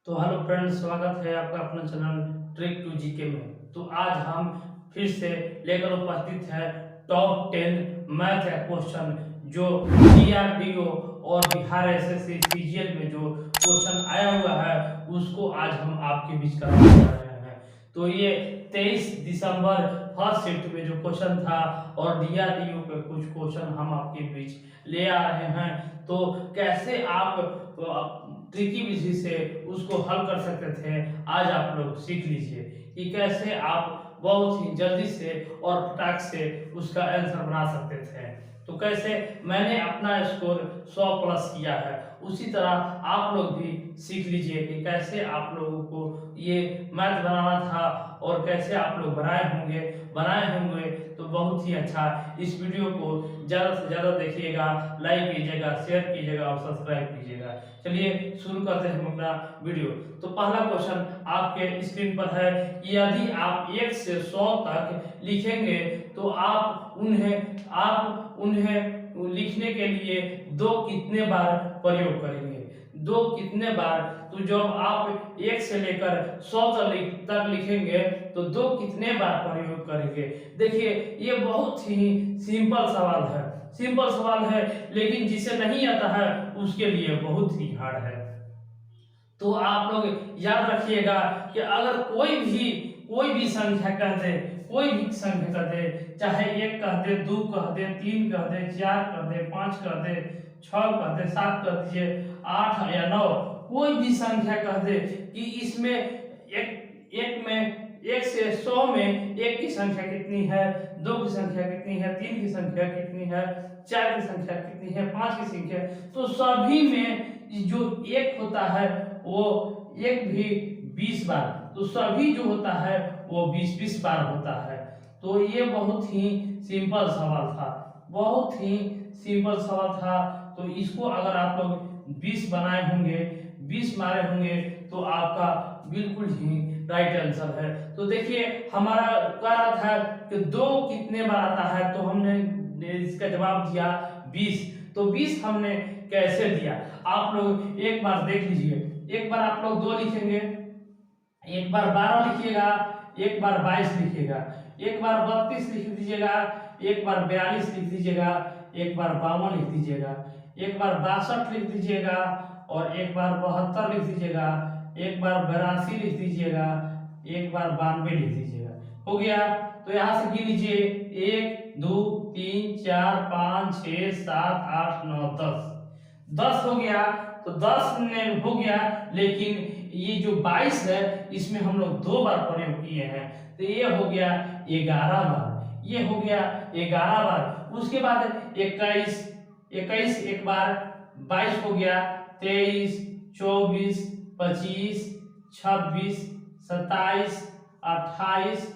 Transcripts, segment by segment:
तो hello friends, स्वागत है आपका अपना चैनल ट्रिक टू जीके में। तो आज हम फिर से लेकर उपस्थित है टॉप 10 मैथ या क्वेश्चन जो डीआरडीओ और बिहार एसएससी सीजीएल में जो क्वेश्चन आया हुआ है उसको आज हम आपके बीच कराने जा रहे हैं। तो ये 23 दिसंबर फर्स्ट शिफ्ट में जो क्वेश्चन था और डीआरडीओ के कुछ क्वेश्चन हम आपके बीच ले आ रहे हैं। तो कैसे आप ट्रिकी विधि से उसको हल कर सकते थे, आज आप लोग सीख लीजिए कि कैसे आप बहुत ही जल्दी से और फटाक से उसका आंसर बना सकते थे। तो कैसे मैंने अपना स्कोर 100 प्लस किया है, उसी तरह आप लोग भी सीख लीजिए कि कैसे आप लोगों को ये मैथ बनाना था और कैसे आप लोग बनाए होंगे। तो बहुत ही अच्छा, इस वीडियो को ज़्यादा से ज़्यादा देखिएगा, लाइक कीजिएगा, शेयर कीजिएगा और सब्सक्राइब कीजिएगा। चलिए शुरू करते हैं हम अपना वीडियो। तो पहला क्वेश्चन आपके स्क्रीन पर है कि यदि आप 1 से 100 तक लिखेंगे तो आप उन्हें लिखने के लिए दो कितने बार प्रयोग करेंगे। दो कितने बार, तो जब आप 1 से लेकर 100 तक लिखेंगे तो दो कितने बार प्रयोग करेंगे। देखिए ये बहुत ही सिंपल सवाल है, लेकिन जिसे नहीं आता है उसके लिए बहुत ही हार्ड है। तो आप लोग याद रखिएगा कि अगर कोई भी संख्या कह दे, चाहे 1 कह दे, 2 कह दे, 3 कह दे, 4 कह दे, 5 कह दे, 6 कह दे, 7 कह दीजिए, 8 या 9, कोई भी संख्या कह दे कि इसमें एक में 1 से 100 में 1 की संख्या कितनी है, 2 की संख्या कितनी है, 3 की संख्या कितनी है, 4 की संख्या कितनी है, 5 की संख्या, तो सभी में जो 1 होता है वो 1 भी 20 बार, तो सभी जो होता है वो 20-20 बार होता है। तो ये बहुत ही सिंपल सवाल था, तो इसको अगर आप लोग 20 बनाए होंगे, 20 मारे होंगे, तो आपका बिल्कुल ही राइट आंसर है। तो देखिए हमारा कह रहा था कि 2 कितने बार आता है, तो हमने इसका जवाब दिया 20। तो 20 हमने कैसे दिया, आप लोग एक बार देख लीजिए। एक बार आप लोग 2 लिखेंगे, एक बार 12 लिखिएगा, एक बार 22 लिखिएगा, एक बार 32 लिख दीजिएगा, एक बार 42 लिख दीजिएगा, एक बार 52 लिख दीजिएगा, एक बार 62 लिख दीजिएगा, और एक बार 72 लिख दीजिएगा, एक बार 82 लिख दीजिएगा, एक बार 92 लिख दीजिएगा। हो गया। तो यहाँ से गिन लीजिए, 1 2 3 4 5 6 7 8 9 10, 10 हो गया। तो 10 में हो गया, लेकिन ये जो 22 है इसमें हम लोग 2 बार प्रयोग किए हैं, तो ये हो गया 11 बार, ये हो गया 11 बार। उसके बाद 21 एक बार, 22 हो गया, 23 24 25 26 27 28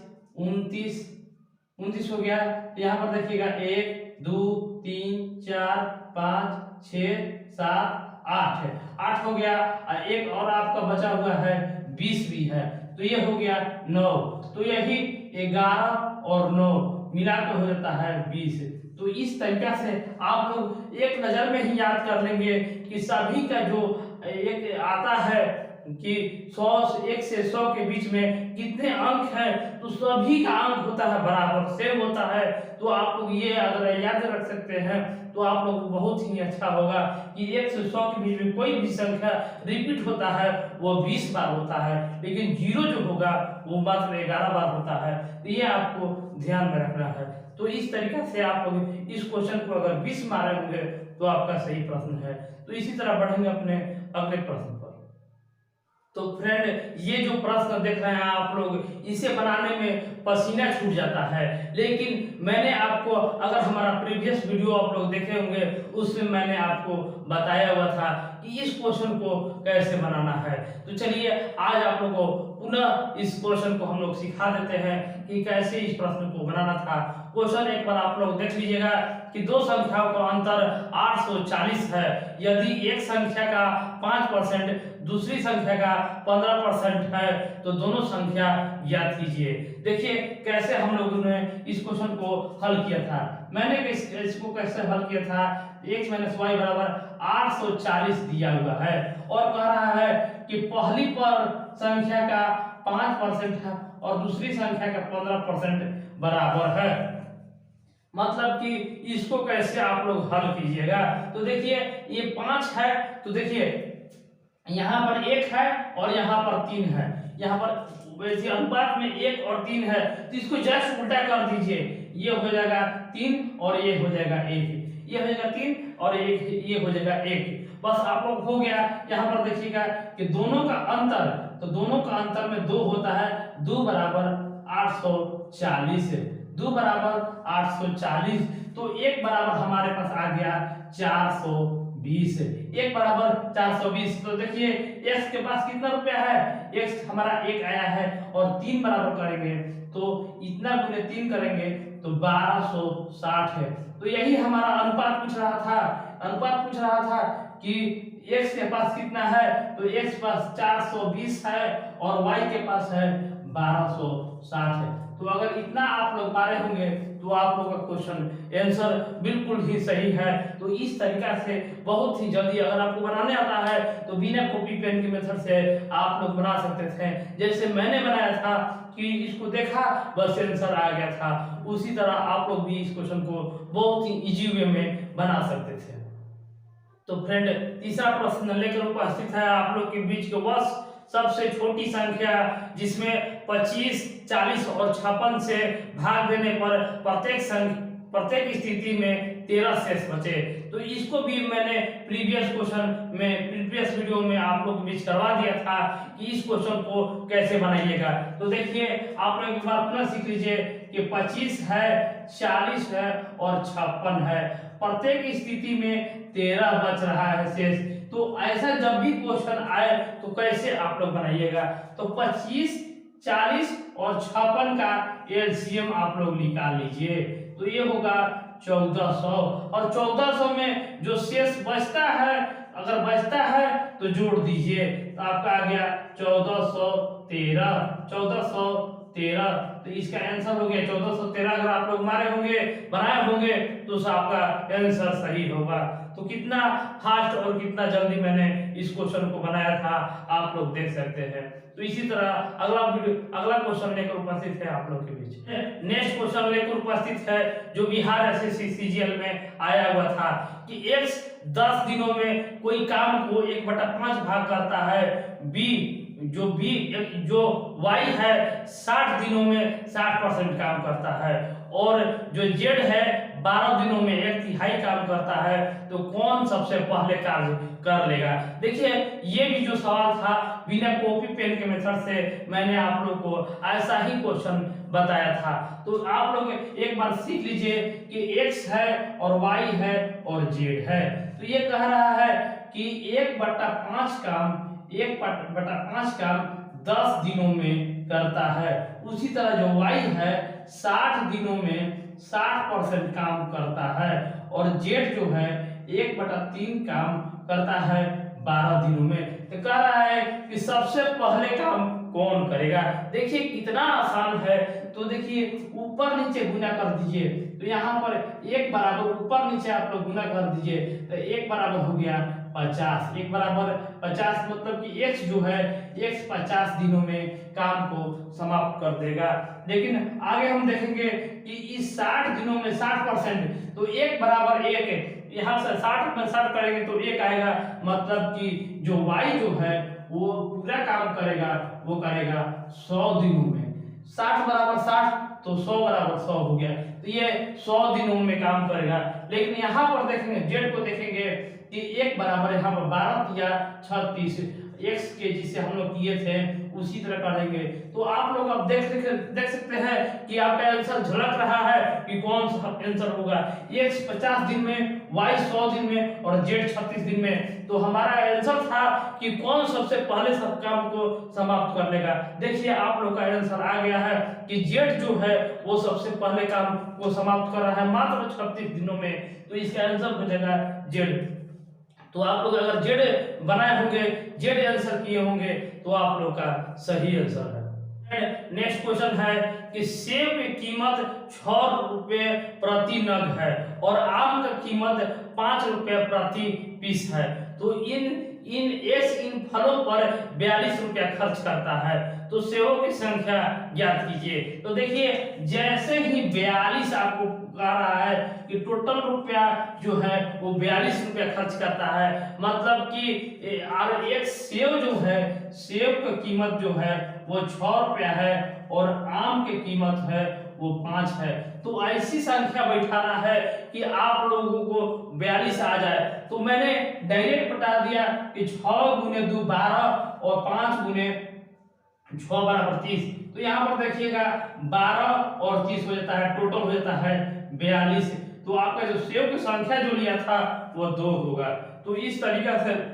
29 हो गया। यहाँ पर देखिएगा 1 2 3 4 5 6 7 8 हो गया, और एक और आपका बचा हुआ है 20 भी है, तो ये हो गया 9। तो यही 11 और 9 मिलाकर हो जाता है 20। तो इस तरीका से आप लोग एक नजर में ही याद कर लेंगे कि सभी का जो एक आता है कि 1 से 100 के बीच में कितने अंक हैं, तो सभी का अंक होता है बराबर सेम होता है। तो आप लोग ये अगर याद रख सकते हैं तो आप लोग को बहुत ही अच्छा होगा कि 1 से 100 के बीच में कोई भी संख्या रिपीट होता है वो 20 बार होता है, लेकिन जीरो जो होगा वो मात्र 11 बार होता है। तो ये आपको ध्यान में रखना है। तो इस तरीके से आप लोग इस क्वेश्चन को अगर 20 मारे होंगे तो आपका सही प्रश्न है। तो इसी तरह बढ़ेंगे अपने अगले प्रश्न पर। तो फ्रेंड, ये जो प्रश्न देख रहे हैं आप लोग, इसे बनाने में पसीना छूट जाता है, लेकिन मैंने आपको, अगर हमारा प्रीवियस वीडियो आप लोग देखे होंगे उसमें मैंने आपको बताया हुआ था कि इस क्वेश्चन को कैसे बनाना है। तो चलिए आज आप लोगों को पुनः इस क्वेश्चन को हम लोग सिखा देते हैं कि कैसे इस प्रश्न को बनाना था। क्वेश्चन एक बार आप लोग देख लीजिएगा कि दो संख्याओं का अंतर 840 है। यदि एक संख्या का 5% दूसरी संख्या का 15% है तो दोनों संख्या ज्ञात कीजिए। देखिए कैसे हम लोगों ने इस क्वेश्चन को हल किया था। मैंने इसको कैसे हल किया था, x - y बराबर 840 दिया हुआ है और कह रहा है कि पहली पर संख्या का 5% है और दूसरी संख्या का 15% बराबर है। मतलब कि इसको कैसे आप लोग हल कीजिएगा, तो देखिए ये 5 है, तो देखिए यहाँ पर 1 है और यहाँ पर 3 है, यहाँ पर वैसे अनुपात में 1 और 3 है, तो इसको जस्ट उल्टा कर दीजिए, ये हो जाएगा 3 और ये हो जाएगा 1, ये हो जाएगा 3 और 1, ये हो जाएगा 1। बस आप लोग हो गया। यहाँ पर देखिएगा कि दोनों का अंतर, तो दोनों का अंतर में 2 होता है, 2 बराबर 840 है, 2 बराबर 840, तो 1 बराबर हमारे पास आ गया 420, 1 बराबर 420। तो देखिए x के पास कितना रुपया है, x हमारा 1 आया है और 3 बराबर करेंगे तो इतना गुने 3 करेंगे तो 1260 है। तो यही हमारा अनुपात पूछ रहा था, अनुपात पूछ रहा था कि x के पास कितना है, तो x पास 420 है और y के पास है 1260 है। तो अगर इतना आप लोग मारे होंगे तो आप लोग का क्वेश्चन आंसर बिल्कुल ही सही है। तो इस तरीका से बहुत ही जल्दी अगर आपको बनाने आता है तो बिना कॉपी पेन के मेथड से आप लोग बना सकते थे। जैसे मैंने बनाया था कि इसको देखा बस आंसर आ गया था, उसी तरह आप लोग भी इस क्वेश्चन को बहुत ही इजी वे में बना सकते थे। तो फ्रेंड तीसरा प्रश्न लेकर उपस्थित है आप लोग के बीच के बस सबसे छोटी संख्या जिसमें 25, 40 और 56 से भाग देने पर प्रत्येक स्थिति में 13 शेष बचे। तो इसको भी मैंने प्रीवियस वीडियो में आप लोग के बीच करवा दिया था कि इस क्वेश्चन को कैसे बनाइएगा। तो देखिए आप लोग एक बार पुनः सीख लीजिए कि 25 है, 40 है और 56 है, प्रत्येक स्थिति में 13 बच रहा है शेष। तो ऐसा जब भी क्वेश्चन आए तो कैसे आप लोग बनाइएगा, तो 25, 40 और 56 का एलसीएम आप लोग निकाल लीजिए, तो ये होगा 1400 और 1400 में जो शेष बचता है, अगर बचता है तो जोड़ दीजिए, तो आपका आ गया 1413, तो इसका आंसर हो गया 1413। अगर आप लोग मारे होंगे, बनाए होंगे तो आपका आंसर सही होगा। तो कितना फास्ट और कितना जल्दी मैंने इस क्वेश्चन को बनाया था आप लोग देख सकते हैं। तो इसी तरह अगला क्वेश्चन लेकर उपस्थित है आप लोग के बीच। नेक्स्ट क्वेश्चन लेकर उपस्थित है जो बिहार एसएससी सीजीएल में आया हुआ था कि x 10 दिनों में कोई काम को 1/5 भाग करता है, जो y है 60 दिनों में 60% काम करता है, और जो z है 12 दिनों में 1/3 काम करता है, तो कौन सबसे पहले कार्य कर लेगा। देखिए ये भी जो सवाल था बिना कॉपी पेन के मेथड से मैंने आप लोग को ऐसा ही क्वेश्चन बताया था। तो आप लोग एक बार सीख लीजिए कि x है और y है और z है। तो ये कह रहा है कि 1/5 काम 10 दिनों में करता है, उसी तरह जो y है 60 दिनों में 60% काम करता है, और z जो है 1/3 काम करता है 12 दिनों में। तो कह रहा है कि सबसे पहले काम कौन करेगा। देखिए कितना आसान है, तो देखिए ऊपर नीचे गुना कर दीजिए, तो यहाँ पर 1 बराबर ऊपर नीचे आप लोग गुना कर दीजिए, तो 1 बराबर हो गया 50, 1 बराबर 50 मतलब कि x जो है x 50 दिनों में काम को समाप्त कर देगा। लेकिन आगे हम देखेंगे कि इस 60 दिनों में 60%, तो 1 बराबर 1, यहाँ से 60 में 60 करेंगे तो 1 आएगा, मतलब कि जो y जो है वो पूरा काम करेगा, वो करेगा 100 दिनों में। 60 बराबर 60 तो 100 बराबर 100 हो गया, तो ये 100 दिनों में काम करेगा। लेकिन यहाँ पर देखेंगे जेड को देखेंगे कि 1 बराबर यहाँ पर 12 या 36 x के जिसे हम लोग किए थे उसी तरह करेंगे। तो आप लोग अब देख सकते हैं कि आपका आंसर झलक रहा है कि कौन सा आंसर होगा। x 50 दिन में, y 100 दिन में और z 36 दिन में। तो हमारा आंसर था कि कौन सबसे पहले सब काम को समाप्त कर लेगा। देखिए आप लोग का आंसर आ गया है कि z जो है वो सबसे पहले काम को समाप्त कर रहा है मात्र 36 दिनों में। तो इसका आंसर हो जाएगा z। तो आप लोग अगर जेड बनाए होंगे, जेड आंसर किए होंगे, तो आप लोग का सही आंसर है। नेक्स्ट क्वेश्चन है कि सेब की कीमत 6 रुपए प्रति नग है और आम का कीमत 5 रुपए प्रति पीस है। तो इन फलों पर 42 रुपया खर्च करता है। तो सेवों की संख्या ज्ञात कीजिए। तो देखिए जैसे ही 42 आपको कह रहा है कि टोटल रुपया जो है वो 42 रुपया खर्च करता है, मतलब कि और एक सेव जो है, सेव की कीमत जो है वो 6 रुपया है और आम की कीमत है वो 5 है। तो ऐसी संख्या बैठाना है कि आप लोगों को 42 आ जाए। तो मैंने डायरेक्ट बता दिया कि 6 गुने 2 12 और 5 गुने 6 बराबर 30। तो यहाँ पर देखिएगा 12 और 30 हो जाता है, टोटल हो जाता है 42। तो आपका जो सेव की संख्या जो लिया था वो 2 होगा। तो इस तरीका से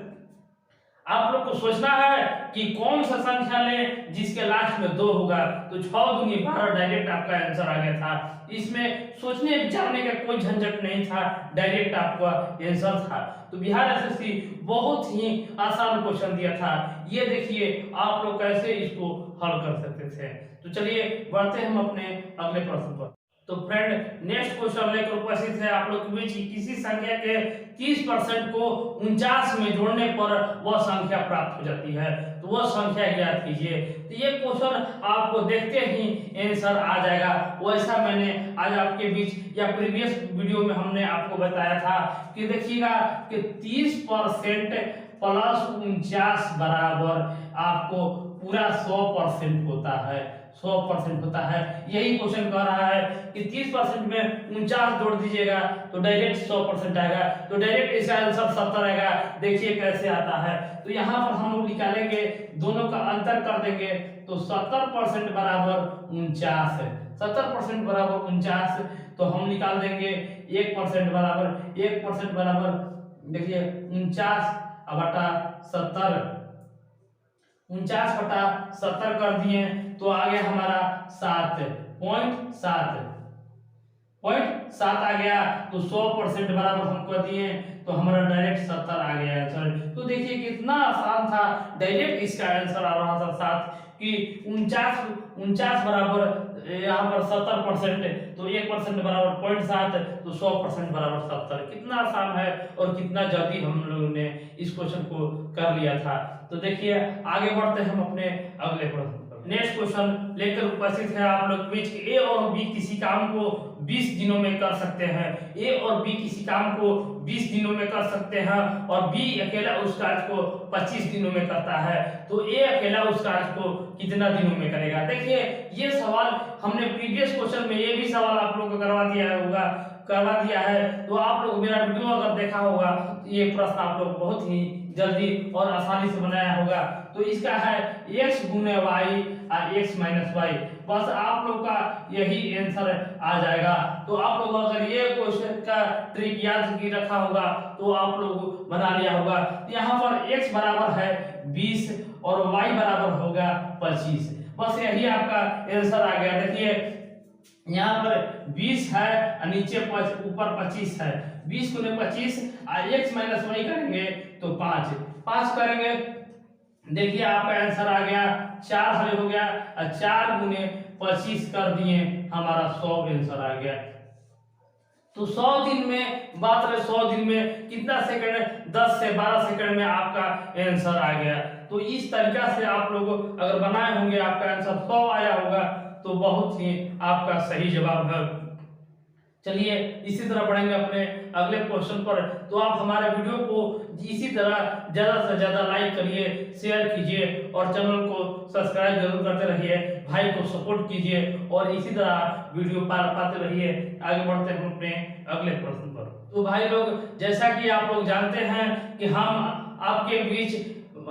आप लोग को सोचना है कि कौन सा संख्या ले जिसके लास्ट में 2 होगा। तो 6 दूनी 12 डायरेक्ट आपका आंसर आ गया था। इसमें सोचने विचारने का कोई झंझट नहीं था, डायरेक्ट आपका आंसर था। तो बिहार एसएससी बहुत ही आसान क्वेश्चन दिया था। ये देखिए आप लोग कैसे इसको हल कर सकते थे। तो चलिए बढ़ते हम अपने अगले प्रश्न पर। तो फ्रेंड नेक्स्ट क्वेश्चन लेकर उपस्थित है आप लोग के बीच। किसी संख्या के 30% को 49 में जोड़ने पर वह संख्या प्राप्त हो जाती है, तो वह संख्या ज्ञात कीजिए। तो ये क्वेश्चन आपको देखते ही आंसर आ जाएगा। वैसा मैंने आज आपके बीच या प्रीवियस वीडियो में हमने आपको बताया था कि देखिएगा कि 30% प्लस 49 बराबर आपको पूरा 100% होता है, 100% होता है। यही क्वेश्चन कह रहा है कि 30% में 49 जोड़ दीजिएगा तो डायरेक्ट 100% आएगा। तो डायरेक्ट इसका आंसर 70 आएगा। देखिए कैसे आता है। तो यहाँ पर हम लोग निकालेंगे, दोनों का अंतर कर देंगे तो 70% बराबर 49 है। 70% बराबर 49 तो हम निकाल देंगे 1% बराबर 1% बराबर देखिए 49 बटा 70, 49 बटा 70 कर दिए तो आ गया हमारा 7.7 आ गया। तो 100% बराबर हम कर दिए तो हमारा डायरेक्ट 70 आ गया आंसर। तो देखिए कितना आसान था, डायरेक्ट इसका आंसर आ रहा था 7 कि 49 बराबर यहाँ पर 70% तो 1% बराबर 0.7 तो 100% बराबर 70। कितना आसान है और कितना जल्दी हम लोगों ने इस क्वेश्चन को कर लिया था। तो देखिए आगे बढ़ते हैं हम अपने अगले प्रश्न पर। नेक्स्ट क्वेश्चन लेकर उपस्थित है आप लोग के बीच। ए और बी किसी काम को 20 दिनों में कर सकते हैं। ए और बी किसी काम को 20 दिनों में कर सकते हैं और बी अकेला उस कार्य को 25 दिनों में करता है। तो ए अकेला उस कार्य को कितना दिनों में करेगा। देखिए ये सवाल हमने प्रीवियस क्वेश्चन में ये भी सवाल आप लोगों को करवा दिया है। तो आप लोग मेरा वीडियो अगर देखा होगा तो ये प्रश्न आप लोग बहुत ही जल्दी और आसानी से बनाया होगा। तो इसका है x गुने y और x माइनस वाई। बस आप लोग का यही आंसर आ जाएगा। तो आप लोग अगर ये क्वेश्चन का ट्रिक याद की रखा होगा तो आप लोग बना लिया होगा। यहाँ पर x बराबर है 20 और y बराबर होगा 25। बस यही आपका आंसर आ गया। देखिए यहाँ पर 20 है और नीचे ऊपर 25 है। 20 गुने 25 x माइनस वाई करेंगे तो 5 करेंगे। देखिए आपका आंसर आ गया 4 हल हो गया और 4 गुने 25 कर दिए हमारा 100 आंसर आ गया। तो 100 दिन में बात रहे 100 दिन में कितना सेकंड, 10 से 12 सेकंड में आपका आंसर आ गया। तो इस तरीका से आप लोग अगर बनाए होंगे आपका आंसर 100 आया होगा तो बहुत ही आपका सही जवाब है। चलिए इसी तरह बढ़ेंगे अपने अगले क्वेश्चन पर। तो आप हमारे वीडियो को इसी तरह ज्यादा से ज्यादा लाइक करिए, शेयर कीजिए और चैनल को सब्सक्राइब जरूर करते रहिए, भाई को सपोर्ट कीजिए और इसी तरह वीडियो पाते रहिए। आगे बढ़ते हैं अपने अगले प्रश्न पर। तो भाई लोग जैसा कि आप लोग जानते हैं कि हम आपके बीच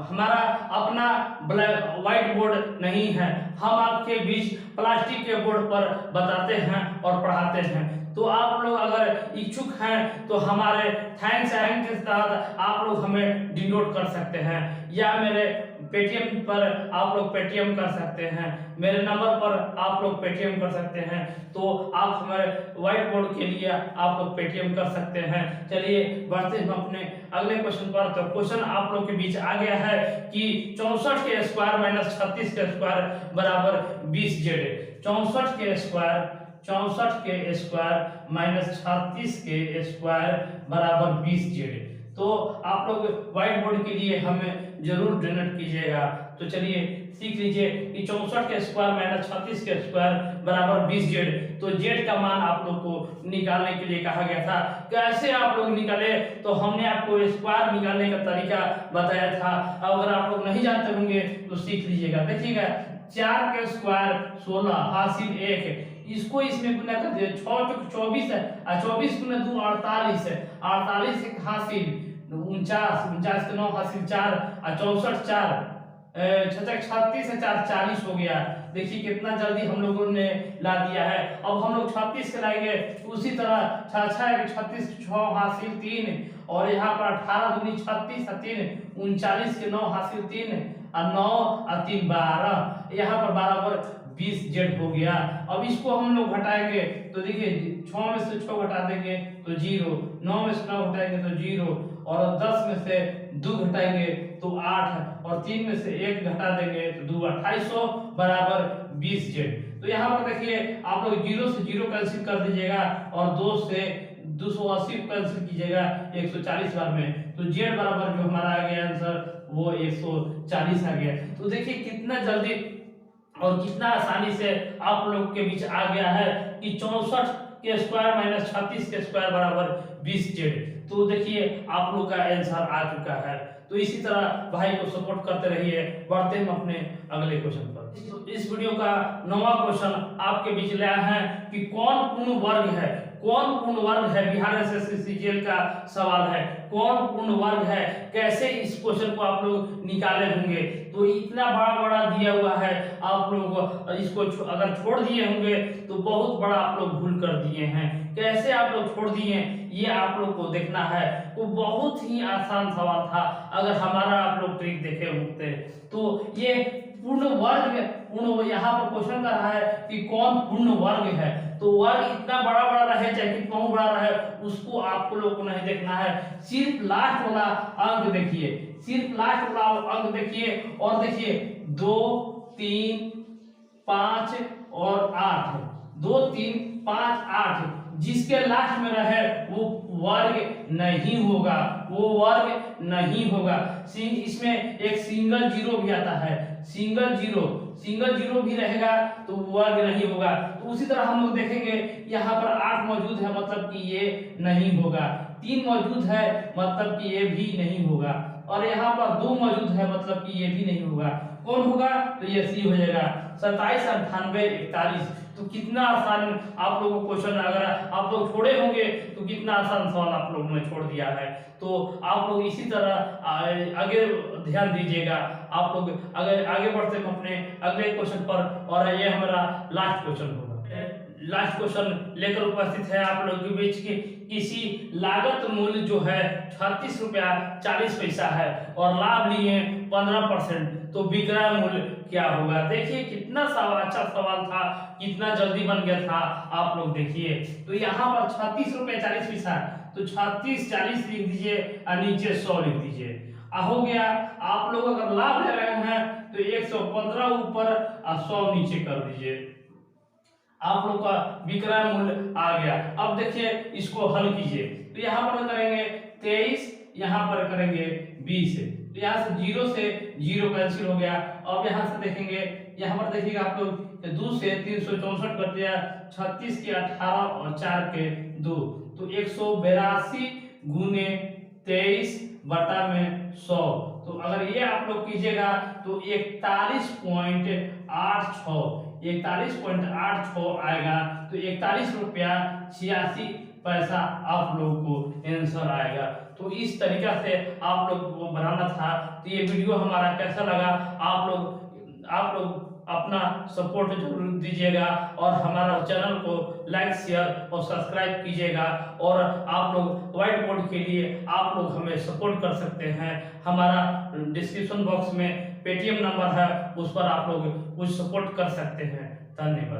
हमारा अपना व्हाइट बोर्ड नहीं है, हम आपके बीच प्लास्टिक के बोर्ड पर बताते हैं और पढ़ाते हैं। तो आप लोग अगर इच्छुक हैं तो हमारे थैंक्स एंड के तहत आप लोग हमें डिनोट कर सकते हैं या मेरे पेटीएम पर आप लोग पेटीएम कर सकते हैं, मेरे नंबर पर आप लोग पेटीएम कर सकते हैं। तो आप हमारे व्हाइट बोर्ड के लिए आप लोग पेटीएम कर सकते हैं। चलिए बढ़ते हैं अपने अगले क्वेश्चन पर। तो क्वेश्चन आप लोग के बीच आ गया है कि 64 के स्क्वायर माइनस 36 के स्क्वायर बराबर 20z। 64 के स्क्वायर माइनस 36 के स्क्वायर बराबर 20z। तो आप लोग व्हाइट बोर्ड के लिए हमें जरूर डोनेट कीजिएगा। तो चलिए सीख लीजिए कि 64 के स्क्वायर माइनस 36 के स्क्वायर बराबर 20z। तो z का मान आप लोग को निकालने के लिए कहा गया था। कैसे आप लोग निकाले, तो हमने आपको स्क्वायर निकालने का तरीका बताया था। अगर आप लोग नहीं जानते होंगे तो सीख लीजिएगा। देखिएगा 4 के स्क्वायर 16 हासिल 1, इसको इसमें गुना कर दिया 6 चौक 24 है और 24 गुना 2 48 है, 48 एक हासिल 49, 49 के 9 हासिल 4 और 64 4 36 है 4 40 हो गया। देखिए कितना जल्दी हम लोगों ने ला दिया है। अब हम लोग 36 के लाएंगे उसी तरह 36 6 हासिल 3 और यहाँ पर 18 दूनी 36 3 39 के 9 हासिल 3 और 9 और 3 12, यहाँ पर बराबर 20z हो गया। अब इसको हम लोग घटाएंगे तो देखिए 6 में से 6 घटा देंगे तो 0, 9 में से 9 घटाएंगे तो 0 और 10 में से 2 घटाएंगे तो 8 और 3 में से 1 घटा देंगे तो 2 2800 बराबर 20z। तो यहाँ पर देखिए आप लोग 0 से 0 कैंसिल कर दीजिएगा और 2 से 280 कैंसिल कीजिएगा 140 बार में, तो z बराबर जो हमारा आ गया आंसर वो 140 आ गया। तो देखिए कितना जल्दी और कितना आसानी से आप लोग के बीच आ गया है कि 64 के स्क्वायर माइनस 36 के स्क्वायर बराबर 20z। तो देखिए आप लोग का आंसर आ चुका है। तो इसी तरह भाई को सपोर्ट करते रहिए। बढ़ते हम अपने अगले क्वेश्चन पर। इस वीडियो का 9वां क्वेश्चन आपके बीच लाया है कि कौन पूर्ण वर्ग है, कौन पूर्ण वर्ग है। बिहार एसएससी सीजीएल का सवाल है, कौन पूर्ण वर्ग है। कैसे इस क्वेश्चन को आप लोग निकाले होंगे, तो इतना बड़ा बड़ा दिया हुआ है, आप लोग इसको अगर छोड़ दिए होंगे तो बहुत बड़ा आप लोग भूल कर दिए हैं। कैसे आप लोग छोड़ दिए ये आप लोग को देखना है। वो बहुत ही आसान सवाल था, अगर हमारा आप लोग ट्रिक देखे होते। तो ये पूर्ण वर्ग, पूर्ण यहाँ पर क्वेश्चन कर रहा है कि कौन पूर्ण वर्ग है। तो वर्ग इतना बड़ा बड़ा रहे चाहे कितना बड़ा रहे उसको आपको लोग को नहीं देखना है, सिर्फ लास्ट वाला अंक देखिए, सिर्फ लास्ट वाला अंक देखिए। और देखिए 2 3 5 और 8, 2 3 5 8 जिसके लास्ट में रहे वो वर्ग नहीं होगा, वो वर्ग नहीं होगा। इसमें एक सिंगल जीरो भी आता है, सिंगल जीरो भी रहेगा तो वर्ग नहीं होगा। तो उसी तरह हम लोग देखेंगे यहाँ पर 8 मौजूद है मतलब कि ये नहीं होगा, 3 मौजूद है मतलब कि ये भी नहीं होगा, और यहाँ पर 2 मौजूद है मतलब कि ये भी नहीं होगा। कौन होगा, तो ये सी हो जाएगा। 27 98 41। तो कितना आसान आप लोगों को क्वेश्चन, अगर आप लोग छोड़े होंगे तो कितना आसान सवाल आप लोगों ने छोड़ दिया है। तो आप लोग इसी तरह आगे ध्यान दीजिएगा। आप लोग अगर आगे बढ़ते हैं अपने अगले क्वेश्चन पर, और ये हमारा लास्ट क्वेश्चन होगा। लास्ट क्वेश्चन लेकर उपस्थित है आप लोगों के बीच की, किसी लागत मूल्य जो है 36 रुपया 40 पैसा है और लाभ लिए 15%, तो विक्रय मूल्य क्या होगा। देखिए कितना अच्छा सवाल था, कितना जल्दी बन गया था। आप लोग देखिए तो यहाँ पर 36 रुपया 40 पैसा, तो 36 40 लिख दीजिए और नीचे 100 लिख दीजिए, हो गया। आप लोग अगर लाभ ले रहे हैं तो 115 ऊपर और 100 नीचे कर दीजिए, आप लोग का विक्रय मूल्य आ गया। अब देखिए इसको हल कीजिए, तो यहाँ पर करेंगे 23, यहाँ पर करेंगे 20, तो यहाँ से 0 से 0 कैंसिल हो गया। अब यहाँ से देखेंगे, यहाँ पर देखिएगा आप लोग 2 से 364 कर दिया, 36 के 18 और 4 के 2, तो 182 गुने 23 बटा में 100। तो अगर ये आप लोग कीजिएगा तो 41.86 आएगा। तो 41 रुपया 86 पैसा आप लोग को आंसर आएगा। तो इस तरीका से आप लोग को बनाना था। तो ये वीडियो हमारा कैसा लगा, आप लोग अपना सपोर्ट जरूर दीजिएगा और हमारा चैनल को लाइक शेयर और सब्सक्राइब कीजिएगा। और आप लोग व्हाइट बोर्ड के लिए आप लोग हमें सपोर्ट कर सकते हैं। हमारा डिस्क्रिप्शन बॉक्स में पेटीएम नंबर है, उस पर आप लोग कुछ सपोर्ट कर सकते हैं। धन्यवाद।